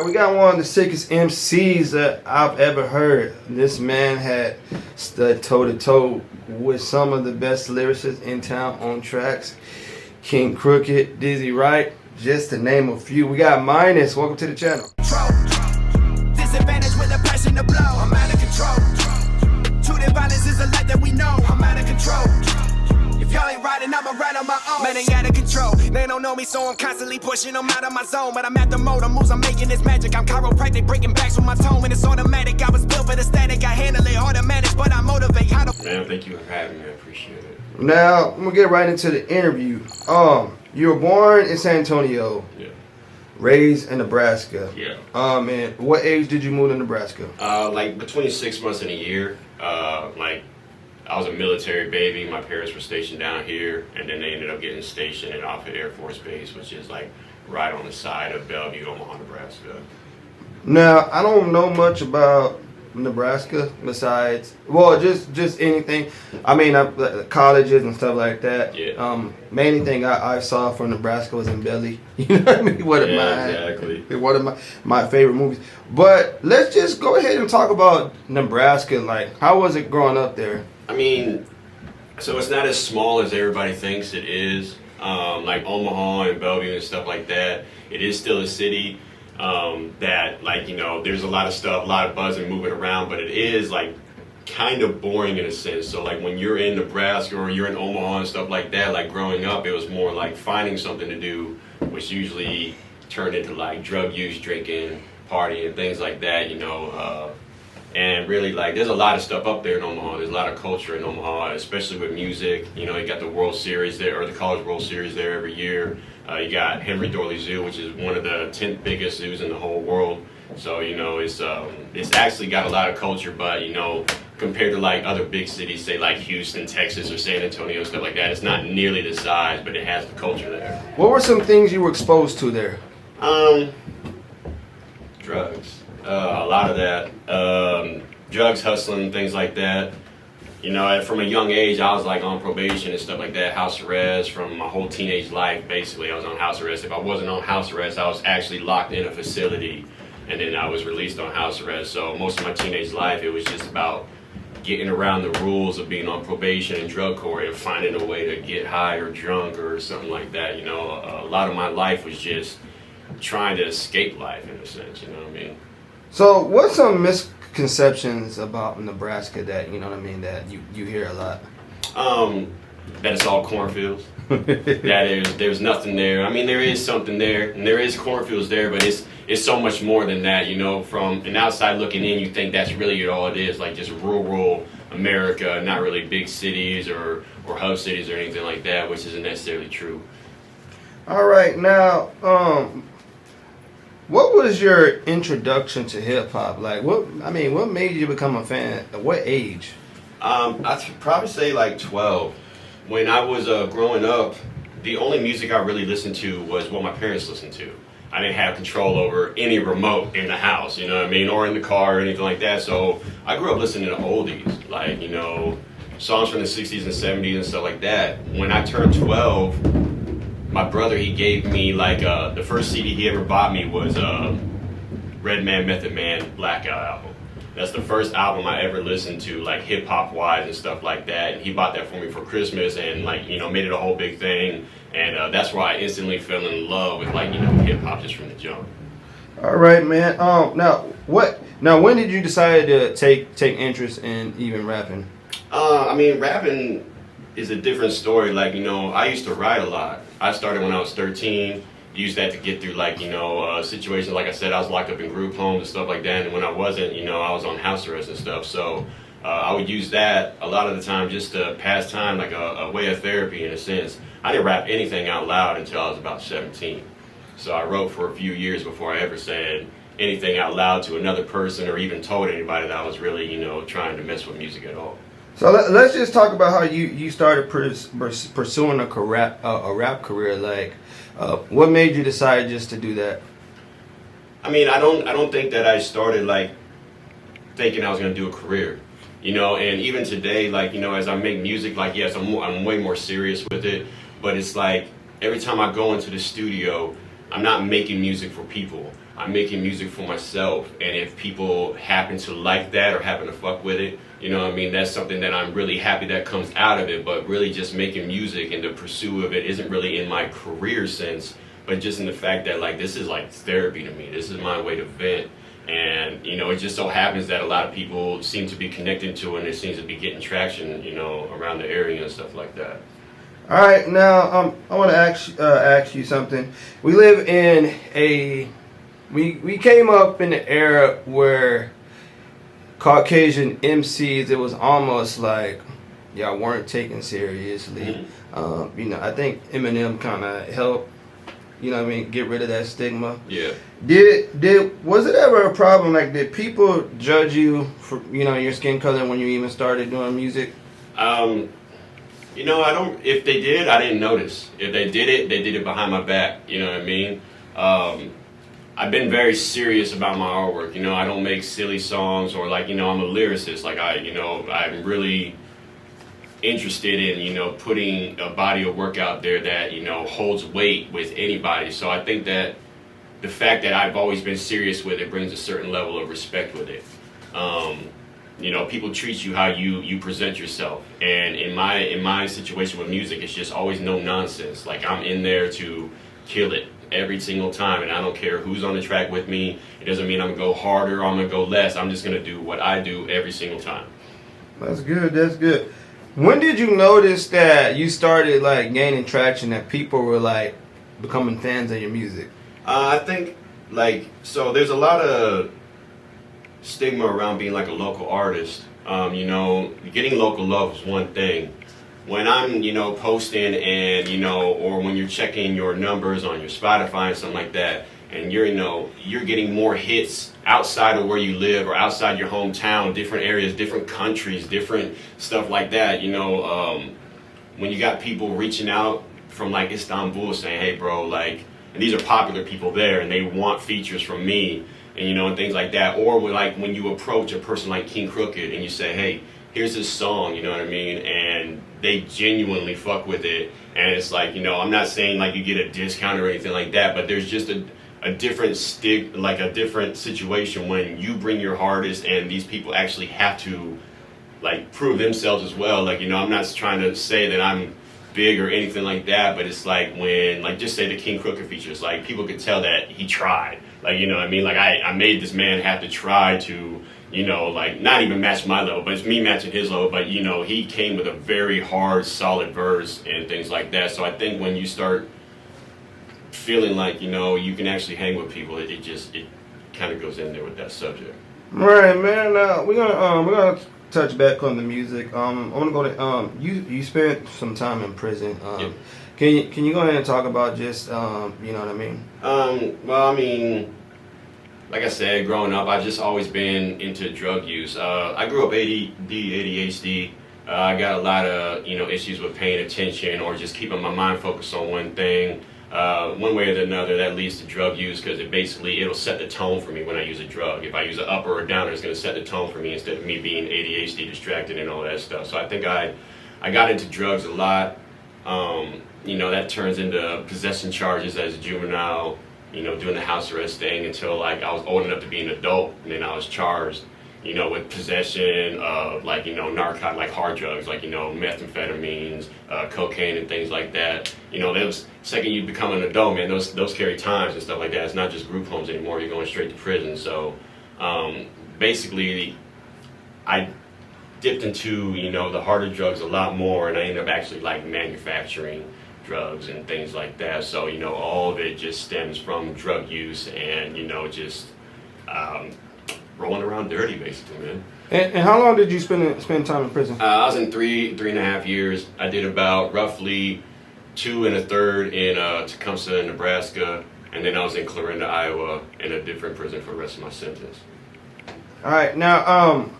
right, we got one of the sickest MCs that I've ever heard. This man had stood toe to toe with some of the best lyricists in town on tracks. King Crooked, Dizzy Wright, just to name a few. We got Minus. Welcome to the channel. Disadvantage with a passion to blow. I'm out of control. True that violence is a light that we know. I'm out of control. If y'all ain't riding, I'ma ride on my own. Man, ain't out of control. They don't know me, so I'm constantly pushing them out of my zone. But I'm at the mode, the moves I'm making is magic. I'm chiropractic, breaking backs with my tone. And it's automatic. I was built for the static. I handle it hard to manage, but I motivate. How to Man, thank you for having me. I appreciate it. Now, I'm gonna get right into the interview. You were born in San Antonio. Yeah. Raised in Nebraska. Yeah. And what age did you move to Nebraska? Like between 6 months and a year. Like I was a military baby. My parents were stationed down here, and then they ended up getting stationed at Offutt Air Force Base, which is like right on the side of Bellevue, Omaha, Nebraska. Now, I don't know much about Nebraska besides, well, just anything. I mean, colleges and stuff like that. Yeah. Main thing I saw from Nebraska was in Belly. You know what I mean? Exactly. One of my favorite movies. But let's just go ahead and talk about Nebraska. Like, how was it growing up there? I mean, so it's not as small as everybody thinks it is. Like Omaha and Bellevue and stuff like that. It is still a city. That, like, you know, there's a lot of stuff, a lot of buzz and moving around, but it is like kind of boring in a sense. So like when you're in Nebraska or you're in Omaha and stuff like that, like growing up, it was more like finding something to do, which usually turned into like drug use, drinking, partying, things like that, you know. And really, like, there's a lot of stuff up there in Omaha. There's a lot of culture in Omaha, especially with music. You know, you got the World Series there, or the College World Series there every year. You got Henry Dorley Zoo, which is one of the 10th biggest zoos in the whole world. So, you know, it's actually got a lot of culture, but, you know, compared to, like, other big cities, say, like Houston, Texas, or San Antonio, stuff like that, it's not nearly the size, but it has the culture there. What were some things you were exposed to there? Drugs. A lot of that. Drugs, hustling, things like that. You know, from a young age, I was like on probation and stuff like that, house arrest from my whole teenage life. Basically, I was on house arrest. If I wasn't on house arrest, I was actually locked in a facility, and then I was released on house arrest. So most of my teenage life, it was just about getting around the rules of being on probation and drug court and finding a way to get high or drunk or something like that. You know, a lot of my life was just trying to escape life in a sense, you know what I mean? So, what's some misconceptions about Nebraska that, you know what I mean, that you hear a lot? That it's all cornfields. That there's nothing there. I mean, there is something there, and there is cornfields there, but it's so much more than that, you know. From an outside looking in, you think that's really all it is, like just rural America, not really big cities or hub cities or anything like that, which isn't necessarily true. All right, now, what was your introduction to hip hop? Like, what made you become a fan? At what age? I'd probably say like 12. When I was growing up, the only music I really listened to was what my parents listened to. I didn't have control over any remote in the house, you know what I mean, or in the car or anything like that. So I grew up listening to oldies, like, you know, songs from the 60s and 70s and stuff like that. When I turned 12, my brother, he gave me like the first CD he ever bought me was Redman, Method Man, Blackout album. That's the first album I ever listened to, like hip hop wise and stuff like that. And he bought that for me for Christmas, and like, you know, made it a whole big thing. And that's why I instantly fell in love with, like, you know, hip hop just from the jump. All right, man. Now when did you decide to take interest in even rapping? I mean, rapping is a different story. Like, you know, I used to write a lot. I started when I was 13. Used that to get through, like, you know, situations. Like I said, I was locked up in group homes and stuff like that. And when I wasn't, you know, I was on house arrest and stuff. So I would use that a lot of the time just to pass time, like a way of therapy in a sense. I didn't rap anything out loud until I was about 17. So I wrote for a few years before I ever said anything out loud to another person or even told anybody that I was really, you know, trying to mess with music at all. So let's just talk about how you started pursuing a rap career. Like, what made you decide just to do that? I mean, I don't think that I started like thinking I was going to do a career, you know. And even today, like, you know, as I make music, like, yes, I'm way more serious with it. But it's like every time I go into the studio, I'm not making music for people. I'm making music for myself, and if people happen to like that or happen to fuck with it, you know what I mean, that's something that I'm really happy that comes out of it. But really just making music and the pursuit of it isn't really in my career sense, but just in the fact that like this is like therapy to me. This is my way to vent. And you know, it just so happens that a lot of people seem to be connecting to it, and it seems to be getting traction, you know, around the area and stuff like that. All right, now I want to ask you something. We live in we came up in the era where Caucasian MCs, it was almost like y'all weren't taken seriously. You know, I think Eminem kind of helped, you know what I mean, get rid of that stigma. Yeah. Was it ever a problem? Like, did people judge you for, you know, your skin color when you even started doing music? You know, if they did, I didn't notice. If they did it behind my back, you know what I mean? I've been very serious about my artwork. You know, I don't make silly songs or like, you know, I'm a lyricist. Like I'm really interested in, you know, putting a body of work out there that, you know, holds weight with anybody. So I think that the fact that I've always been serious with it brings a certain level of respect with it. You know, people treat you how you present yourself. And in my situation with music, it's just always no nonsense. Like I'm in there to kill it every single time, and I don't care who's on the track with me. It doesn't mean I'm gonna go harder or I'm gonna go less. I'm just gonna do what I do every single time. That's good. That's good. When did you notice that you started like gaining traction, that people were like becoming fans of your music? I think like, so there's a lot of stigma around being like a local artist. You know, getting local love is one thing. When I'm, you know, posting and, you know, or when you're checking your numbers on your Spotify and something like that, and you're, you know, you're getting more hits outside of where you live or outside your hometown, different areas, different countries, different stuff like that, you know, when you got people reaching out from like Istanbul saying, hey bro, like, and these are popular people there and they want features from me, and you know, and things like that. Or when you approach a person like King Crooked and you say, hey, here's this song, you know what I mean, and they genuinely fuck with it, and it's like, you know, I'm not saying like you get a discount or anything like that, but there's just a different a different situation when you bring your hardest and these people actually have to like prove themselves as well. Like, you know, I'm not trying to say that I'm big or anything like that, but it's like when, like, just say the King Crooked features, like people could tell that he tried, like, you know what I mean, like I made this man have to try to, you know, like not even match my level, but it's me matching his level. But you know, he came with a very hard, solid verse and things like that. So I think when you start feeling like, you know, you can actually hang with people, it kind of goes in there with that subject. All right, man. We're gonna touch back on the music. I want to go to you spent some time in prison. Yep. Can you go ahead and talk about just you know what I mean? Well, I mean, like I said, growing up, I've just always been into drug use. I grew up ADHD. I got a lot of, you know, issues with paying attention or just keeping my mind focused on one thing. One way or another, that leads to drug use because it'll set the tone for me when I use a drug. If I use an upper or downer, it's going to set the tone for me instead of me being ADHD distracted and all that stuff. So I think I got into drugs a lot. You know, that turns into possession charges as a juvenile, you know, doing the house arrest thing until like I was old enough to be an adult, and then I was charged, you know, with possession of like, you know, narcotic, like hard drugs, like, you know, methamphetamines, cocaine and things like that. You know, those, second you become an adult, man, those carry times and stuff like that. It's not just group homes anymore. You're going straight to prison. So basically, I dipped into, you know, the harder drugs a lot more, and I ended up actually like manufacturing drugs and things like that. So, you know, all of it just stems from drug use and, you know, just rolling around dirty, basically, man. And how long did you spend time in prison? I was in three and a half years. I did about roughly 2 1/3 in Tecumseh, Nebraska, and then I was in Clarinda, Iowa, in a different prison for the rest of my sentence. All right, now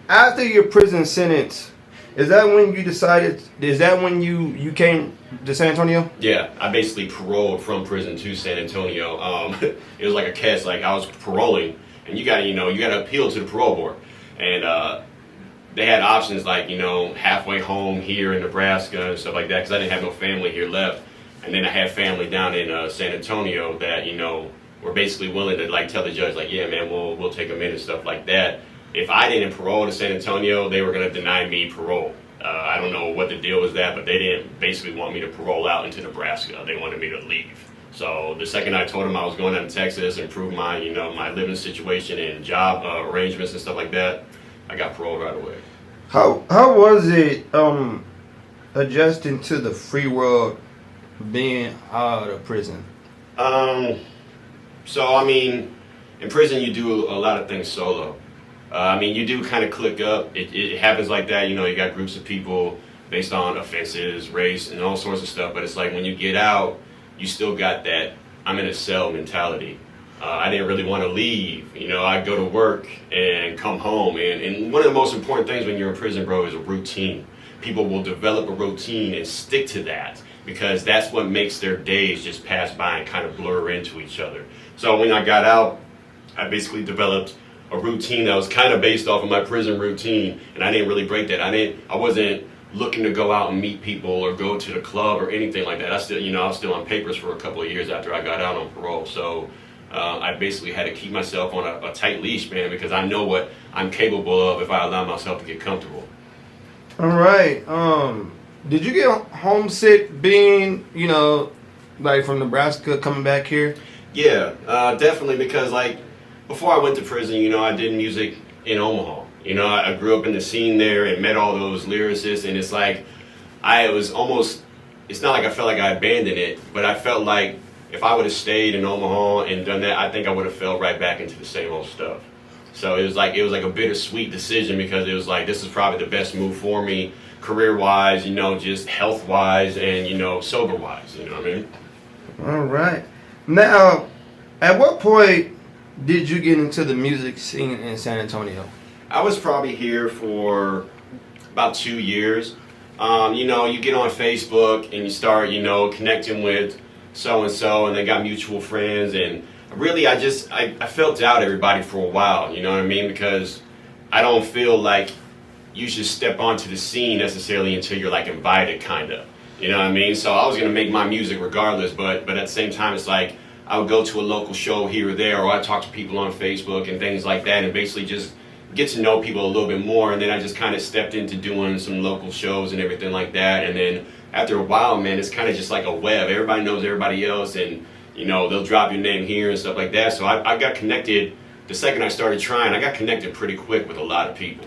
after your prison sentence, is that when you decided? Is that when you came to San Antonio? Yeah, I basically paroled from prison to San Antonio. It was like a catch. Like I was paroling, and you got to appeal to the parole board, and they had options like, you know, halfway home here in Nebraska and stuff like that, because I didn't have no family here left, and then I had family down in San Antonio that, you know, were basically willing to like tell the judge like, yeah, man, we'll take him in and stuff like that. If I didn't parole to San Antonio, they were going to deny me parole. I don't know what the deal was that, but they didn't basically want me to parole out into Nebraska. They wanted me to leave. So the second I told them I was going down to Texas, improve my, my living situation and job arrangements and stuff like that, I got paroled right away. How was it adjusting to the free world being out of prison? So I mean, in prison you do a lot of things solo. You do kind of click up. It happens like that. You got groups of people based on offenses, race, and all sorts of stuff. But it's like when you get out, you still got that I'm in a cell mentality. I didn't really want to leave. I go to work and come home. And one of the most important things when you're in prison, bro, is a routine. People will develop a routine and stick to that because that's what makes their days just pass by and kind of blur into each other. So when I got out, I basically developed a routine that was kind of based off of my prison routine, and I didn't really break that. I wasn't looking to go out and meet people or go to the club or anything like that. I was still on papers for a couple of years after I got out on parole. So I basically had to keep myself on a tight leash, man, because I know what I'm capable of if I allow myself to get comfortable. All right. Did you get homesick being, like from Nebraska coming back here? Yeah, definitely, because like before I went to prison, I did music in Omaha. I grew up in the scene there and met all those lyricists, and it's like it's not like I felt like I abandoned it, but I felt like if I would have stayed in Omaha and done that, I think I would have fell right back into the same old stuff. So it was like a bittersweet decision because it was like this is probably the best move for me, career-wise, just health-wise, and sober-wise. You know what I mean? All right. Now, at what point did you get into the music scene in San Antonio? I was probably here for about 2 years. You get on Facebook and you start, connecting with so-and-so, and they got mutual friends, and really I felt out everybody for a while, you know what I mean? Because I don't feel like you should step onto the scene necessarily until you're like invited, kind of. You know what I mean? So I was going to make my music regardless, but at the same time, it's like I would go to a local show here or there, or I'd talk to people on Facebook and things like that, and basically just get to know people a little bit more. And then I just kind of stepped into doing some local shows and everything like that. And then after a while, man, it's kind of just like a web. Everybody knows everybody else, and they'll drop your name here and stuff like that. So I got connected. The second I started trying, I got connected pretty quick with a lot of people.